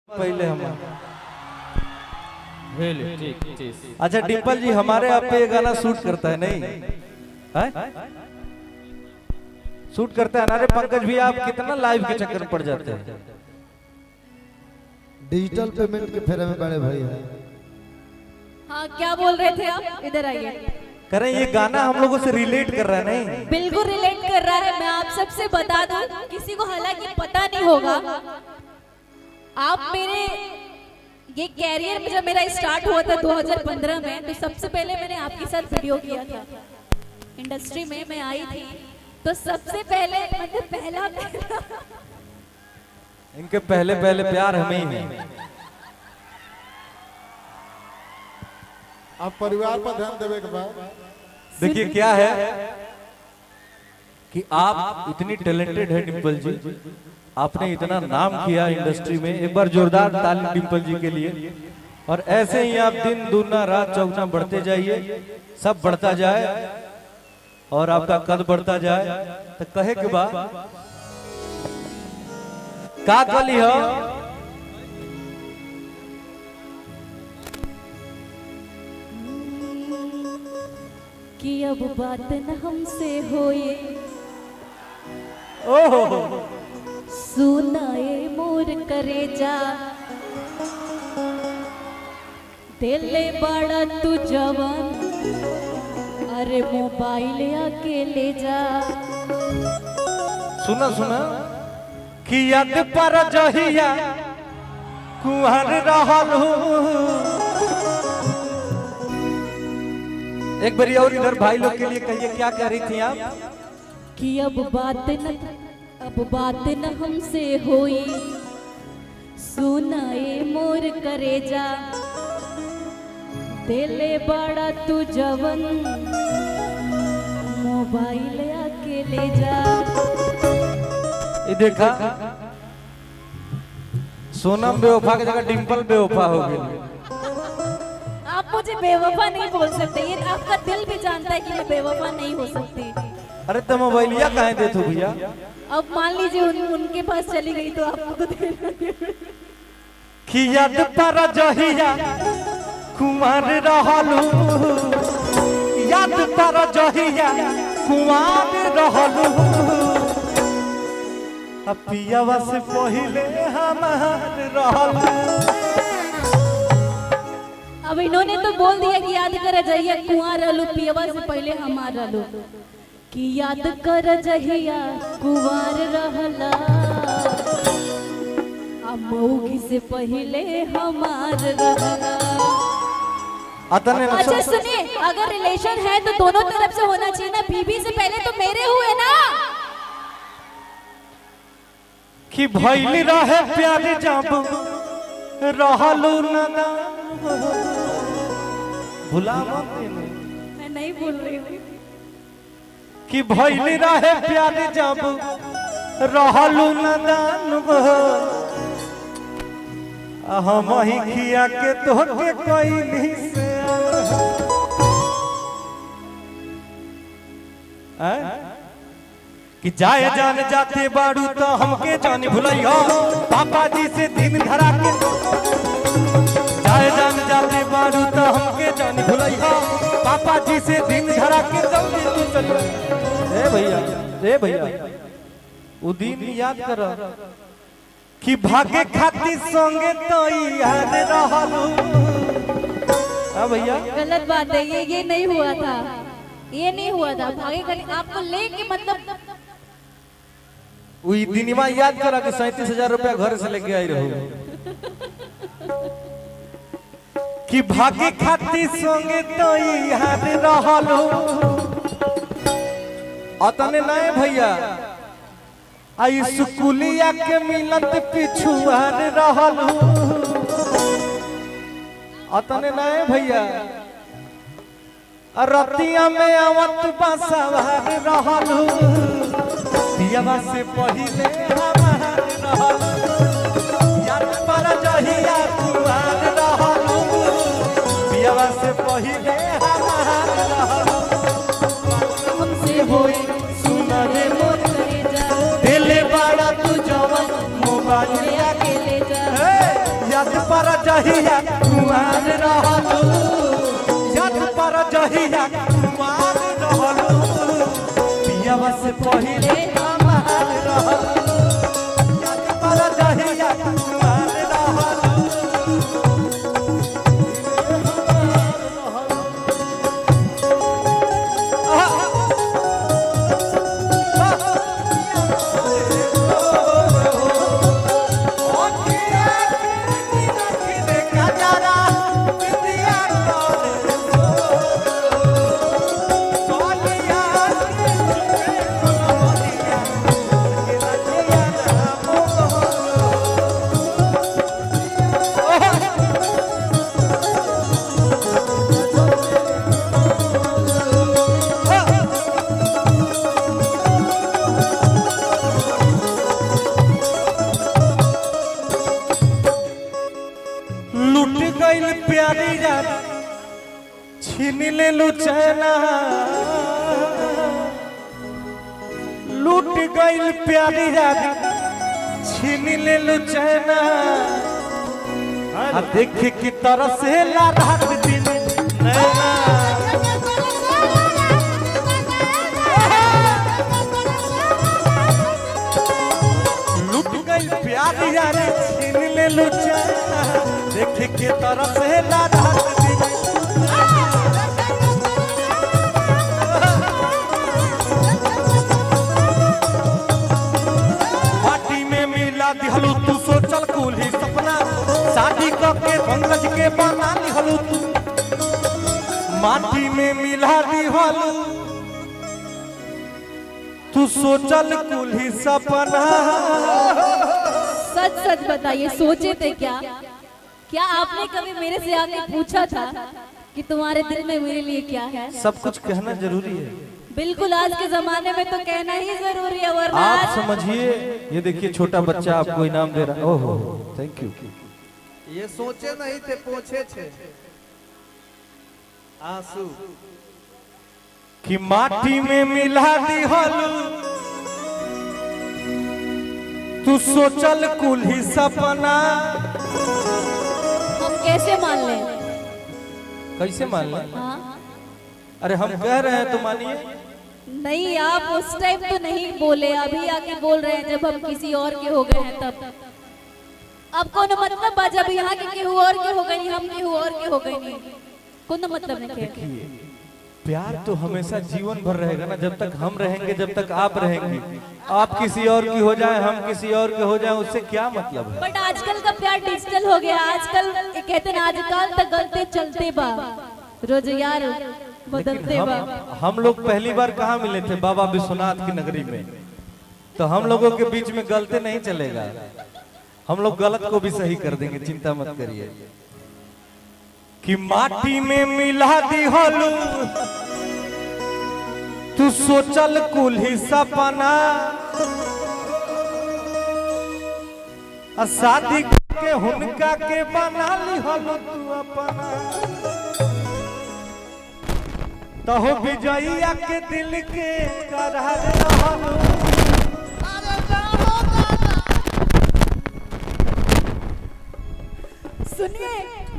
पहले हम ठीक। अच्छा डिम्पल जी हमारे आप पे ये गाना शूट करता है नहीं शूट करता है ना रे पंकज भी आप कितना लाइव के चक्कर में पड़ जाते हैं डिजिटल पेमेंट के फेरे में बड़े भाई है। हाँ क्या बोल रहे थे आप, इधर आइए। करें ये गाना हम लोगों से रिलेट कर रहा है नहीं बिल्कुल रिलेट कर रहा है। मैं आप सबसे बता दूं, किसी को हालांकि पता नहीं होगा, आप मेरे ये कैरियर में जब मेरा स्टार्ट हुआ था 2015 में, तो सबसे पहले मैंने आपके साथ वीडियो किया था। इंडस्ट्री में मैं आई थी तो सबसे पहले मतलब पहला इनके पहले प्यार हमें ही है। आप परिवार पर ध्यान देवे के बाद देखिए क्या है कि आप इतनी टैलेंटेड है डिम्पल जी, आपने इतना नाम किया इंडस्ट्री में, एक बार जोरदार ताली डिम्पल जी के लिए। और ऐसे ही आप दिन दूना रात चौगुना बढ़ते जाइए, सब बढ़ता जाए और आपका कद बढ़ता जाए। तो कहे के बाद का गली हो कि अब बात न हमसे होए, ओहो सुनाए मोर करेजा, दिले बड़ा तू जवान, अरे मोबाइल आके ले जा। सुना सुना कि याद पर जहिया कुहर रहल हूँ। एक बार और इधर भाई लोग के लिए कहिए क्या कह रही थी आप? कि अब बात न हमसे होई, सुनाए मोर करेजा, दिले बड़ा तू जवन, मोबाइल आके ले जा। ये देखा सोनम बेवफा की जगह डिम्पल बेवफा हो गई। आप मुझे बेवफा नहीं बोल सकते, ये आपका दिल भी जानता है कि मैं बेवफा नहीं हो सकती। अरे तो मोबाइलिया कहाँ दे तू भैया? अब मान लीजिए उनके पास चली गई तो आपको तो देना कि याद पर जहिया कुमार रहलू, याद पर जहिया कुमार रहलू, पियावा से पहले हमार रहलू। अब इन्होंने तो बोल दिया कि याद कर जहिया कुंवर रहलू, पियवा से पहले हमार रहलू, कि याद कर जहिया कुंवर रहला, मौगी से पहले हमार रहला। अच्छा सुनिए, अगर रिलेशन है तो दोनों तरफ से होना चाहिए ना, बीबी से पहले तो मेरे हुए ना। कि भइली रहे प्यारी जब रहलू ना, भुला मत। मैं नहीं बोल रही हूँ कि भइली रहे प्यारी जब रहलू ना, हम ही खिया के तोहके कोई से कि जाए जान जाते बाड़ू तो हमके जान भुलैया, पापा जी से दिन धरा के। जाए जान जाते बाड़ू तो हमके जान भुलैया, पापा जी से दिन धरा के जल्दी तू चल। ए भैया वो दिन याद कर कि भागे खाती संगे तो याद रहलू। भैया गलत बात है, ये नहीं हुआ था, ये नहीं हुआ था। भागे कर आपको लेके मतलब वही दिनवा याद करा कि 37,000 रुपया घर से लेके आई रहू। कि भागे खाती संगे तो याद रहलू। अतने नहीं भैया आई स्कूलिया के मिलत पिछुआर रहलू। अतने नहीं भैया रतिया में आवत बसवार रहलू, पियवा से पहले हमार रहलू, याद पर जहिया कुमार रहलू, पियवा से पहले हमार रहलू। हमसे होई सुनाए मोर करेजा, दिल बड़ा तू जवन मोबाइल आके ले जा। याद पर जहिया कुमार रहलू याद पर जहिया कुमार रहलू पियावा से पहिले हमार रहलू याद पर जहिया कुमार रहलू प्यारी जान छीन ले लू चैना लूट गईल प्यारी जान छीन ले लू चैना देख की तरह से ला रात दिन नैना लूट गईल प्यारी जान छीन ले लू चैना देख के तरफ से ला रात दिन माटी में मिला दिहलू तू सोचल कुल ही सपना शादी करके पंकज के बना लिहलू तू माटी में मिला दिहलू तू सोचल कुल ही सपना सच सच बताइए सोचे थे क्या आपने कभी मेरे से आके पूछा था कि तुम्हारे दिल में मेरे लिए क्या है? सब कुछ कहना जरूरी है। बिल्कुल आज के जमाने में तो कहना ही जरूरी है वरना आप समझिए ये देखिए छोटा बच्चा आपको इनाम दे रहा है। ओहो थैंक यू। ये सोचे नहीं थे पूछे थे आंसू कि माटी में मिला दी हलू तू सोचल कुल ही सपना कैसे मान ले? कैसे मान ले? हाँ? अरे हम कह रहे हैं तो मानिए। नहीं आप उस टाइम तो नहीं बोले अभी आके बोल रहे हैं जब हम किसी और के हो गए हैं तब अब कौन मतलब बा जब यहाँ के केहू और के हो गई हम केहू और के हो गई कौन मतलब नहीं। प्यार तो हमेशा जीवन भर रहेगा ना जब तक हम रहेंगे जब तक आप रहेंगे आप किसी और की हो जाए हम किसी और के हो जाए उससे क्या मतलब है। बट आजकल का प्यार डिजिटल हो गया आजकल कहते हैं आजकल तक गलते चलते बा रोज यार बदलते बा। हम लोग पहली बार कहाँ मिले थे बाबा विश्वनाथ की नगरी में तो हम लोगों के बीच में गलते नहीं चलेगा हम लोग गलत को भी सही कर देंगे चिंता मत करिए। कि माटी में मिला दी हलू तू सोचल कुल ही सपना शादी के हुनका के बना ली हलू तू अपना तहो विजयिया के दिल के करार रहलू। सुनिए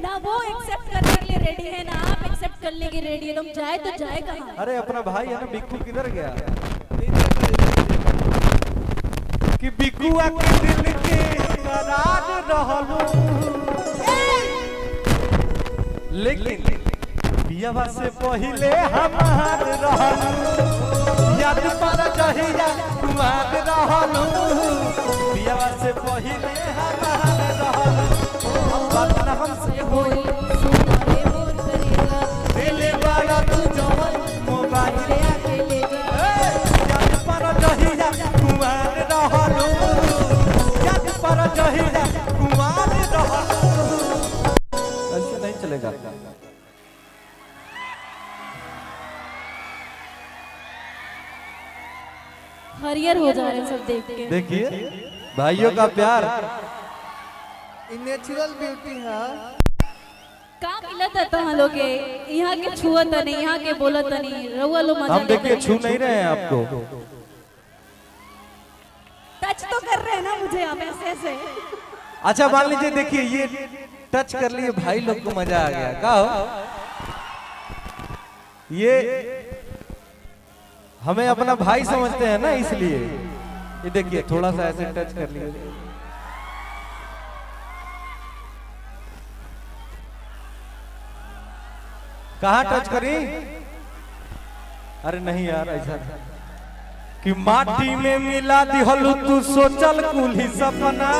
ना वो एक्सेप्ट करने के लिए रेडी है ना आप एक्सेप्ट करने के रेडी है तुम जाए तो जाए कहाँ? अरे अपना भाई है ना बिक्कू किधर गया कि बिक्कुआ के दिल के करार रहलू लेकिन पियावा से पहिले हमार रहलू याद पर जहिया कुमार रहलू पियावा से पहिले हमार रहलू बातना हमसे होई सुनाए मोर करेगा दिल वाला तू जवन मोबाइल आके ले जा याद पर जहिया कुमार रहलू याद पर जहिया कुमार रहलू ऐसे नहीं चलेगा। हरियर हो जा रहे हैं सब देख के। देखिए भाइयों का प्यार नेचुरल ब्यूटी है का मिलत है तो लोग यहाँ के छुअत नहीं यहाँ के बोलत नहीं रउआ लो मजा हम देखिए छू नहीं रहे हैं आपको टच तो कर रहे हैं ना मुझे आप ऐसे ऐसे अच्छा मान लीजिए, देखिए ये टच कर लिए भाई लोग को मजा आ गया, का हो ये हमें अपना भाई समझते हैं ना, इसलिए ये देखिए थोड़ा सा ऐसे टच कर लिए। कहाँ टच करी? अरे नहीं यार, ऐसा कि माटी में मिला दिहलू तू सोचल कुली सपना,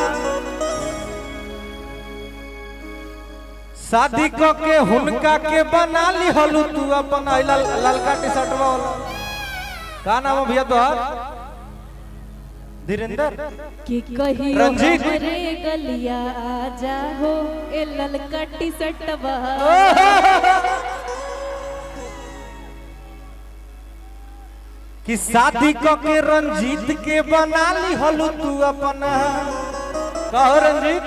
शादी को के हुनका के बना लिहलू तू अपना। ललका टी शर्ट वाला का नाम है भैया तोहार? धीरेन्द्र कि कही रंजीत। रे गलिया आजा हो ए ललका टी शर्ट कि शादी को के रंजीत के बना लिहलू तू अपना। कहो रंजीत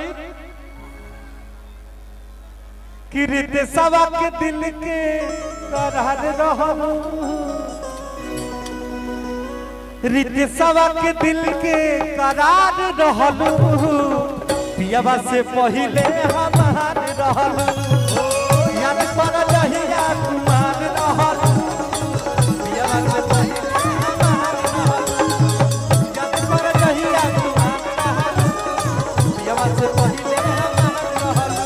कि रिते सवा के दिल के करार रहलू, रिते सवा के दिल के करार रहलू, पियावा से पहिले हमार रहलू, याद पर जहिया कुमार रहलू, पियावा से पहिले हमार रहलू, याद पर जहिया कुमार रहलू, पियावा से पहिले हमार रहलू।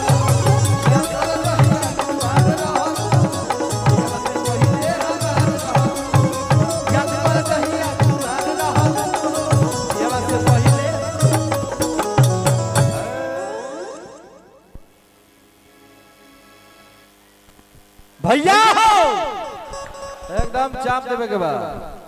भैया हो एकदम चाप देवे के बाद